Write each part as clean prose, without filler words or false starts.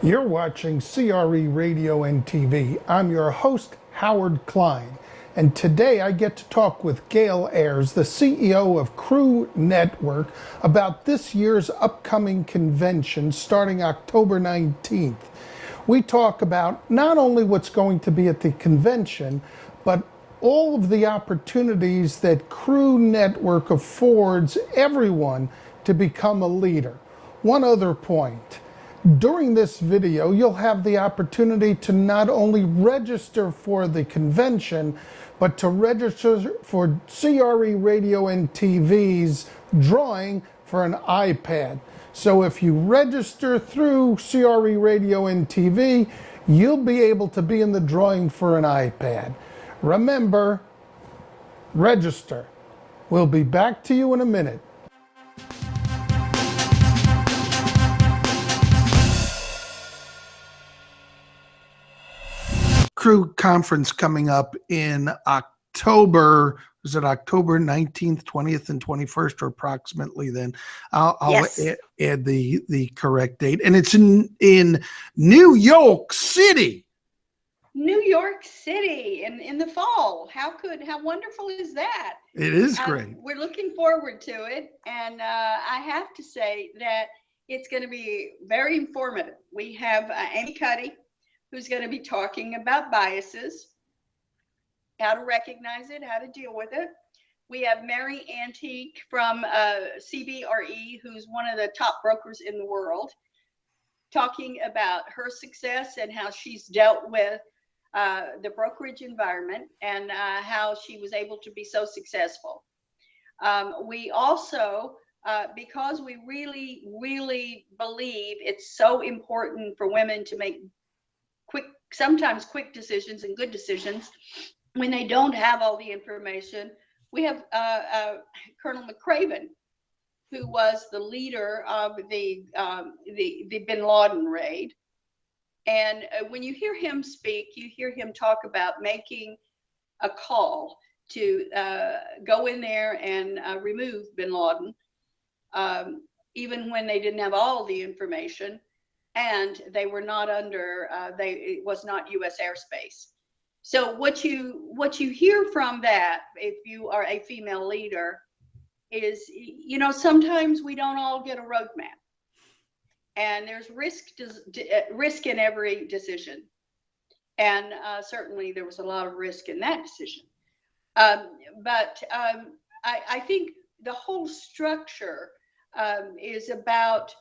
You're watching CRE Radio and TV. I'm your host, Howard Klein. And today I get to talk with Gail Ayers, the CEO of Crew Network, about this year's upcoming convention starting October 19th. We talk about not only what's going to be at the convention, but all of the opportunities that Crew Network affords everyone to become a leader. One other point. During this video, you'll have the opportunity to not only register for the convention, but to register for CRE Radio and TV's drawing for an iPad. So if you register through CRE Radio and TV, you'll be able to be in the drawing for an iPad. Remember, register. We'll be back to you in a minute. Crew conference coming up in October. Is it October 19th, 20th, and 21st, or approximately then? I'll Yes. add the correct date. And it's in New York City. New York City in the fall. How wonderful is that? It is great. We're looking forward to it. And I have to say that it's going to be very informative. We have Amy Cuddy, who's going to be talking about biases, how to recognize it, how to deal with it. We have Mary Antique from CBRE, who's one of the top brokers in the world, talking about her success and how she's dealt with the brokerage environment and how she was able to be so successful. We also, because we really, really believe it's so important for women to make sometimes quick decisions and good decisions when they don't have all the information. We have Colonel McCraven, who was the leader of the Bin Laden raid. And when you hear him speak, you hear him talk about making a call to go in there and remove Bin Laden, even when they didn't have all the information. And they were not it was not U.S. airspace. So what you hear from that, if you are a female leader, is, sometimes we don't all get a roadmap. And there's risk in every decision. And certainly there was a lot of risk in that decision. But I think the whole structure is about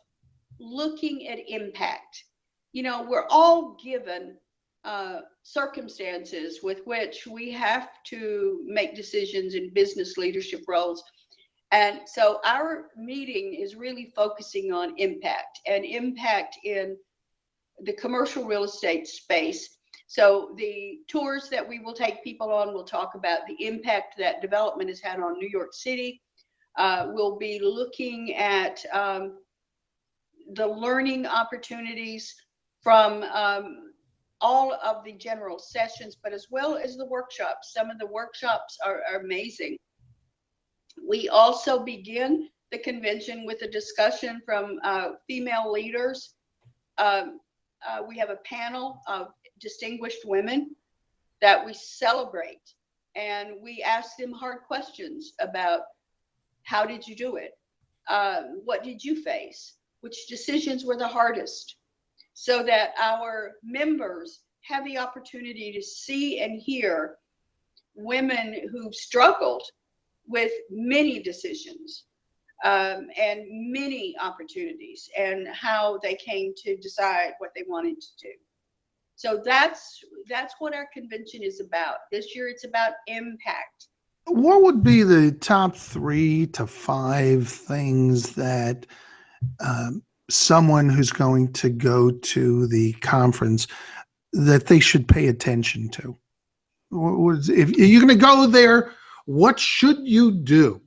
looking at impact. We're all given circumstances with which we have to make decisions in business leadership roles. And so our meeting is really focusing on impact and impact in the commercial real estate space. So the tours that we will take people on will talk about the impact that development has had on New York City. We'll be looking at the learning opportunities from all of the general sessions, but as well as the workshops. Some of the workshops are amazing. We also begin the convention with a discussion from female leaders. We have a panel of distinguished women that we celebrate, and we ask them hard questions about how did you do it? What did you face? Which decisions were the hardest? So that our members have the opportunity to see and hear women who've struggled with many decisions and many opportunities, and how they came to decide what they wanted to do. So that's what our convention is about. This year it's about impact. What would be the top 3 to 5 things that someone who's going to go to the conference that they should pay attention to? If you're going to go there, what should you do?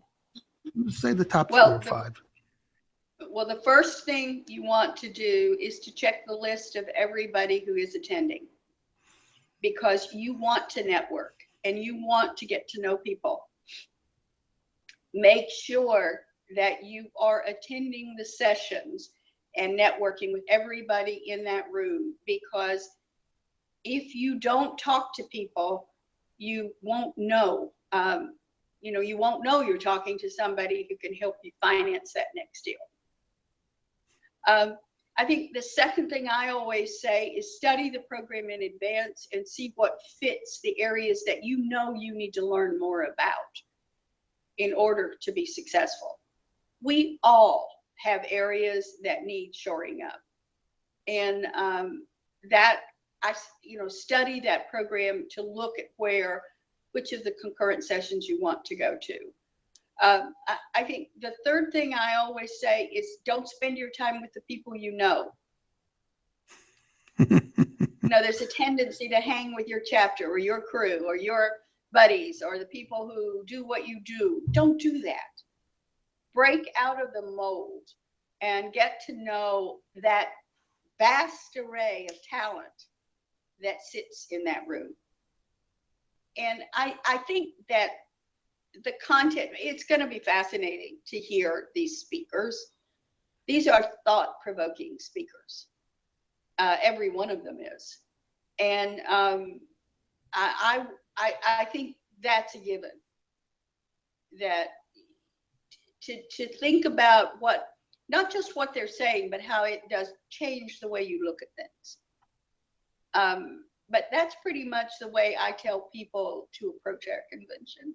Say the top 3 or 5. Well, the first thing you want to do is to check the list of everybody who is attending, because you want to network and you want to get to know people. Make sure that you are attending the sessions and networking with everybody in that room, because if you don't talk to people, you won't know. You won't know you're talking to somebody who can help you finance that next deal. I think the second thing I always say is study the program in advance and see what fits the areas that you know you need to learn more about in order to be successful. We all have areas that need shoring up, and that I study that program to look at which of the concurrent sessions you want to go to. I think the third thing I always say is don't spend your time with the people you know. There's a tendency to hang with your chapter or your crew or your buddies or the people who do what you do. Don't do that. Break out of the mold and get to know that vast array of talent that sits in that room. And I think that the content, it's going to be fascinating to hear these speakers. These are thought-provoking speakers. Every one of them is. And I think that's a given. That to think about not just what they're saying, but how it does change the way you look at things. But that's pretty much the way I tell people to approach our convention.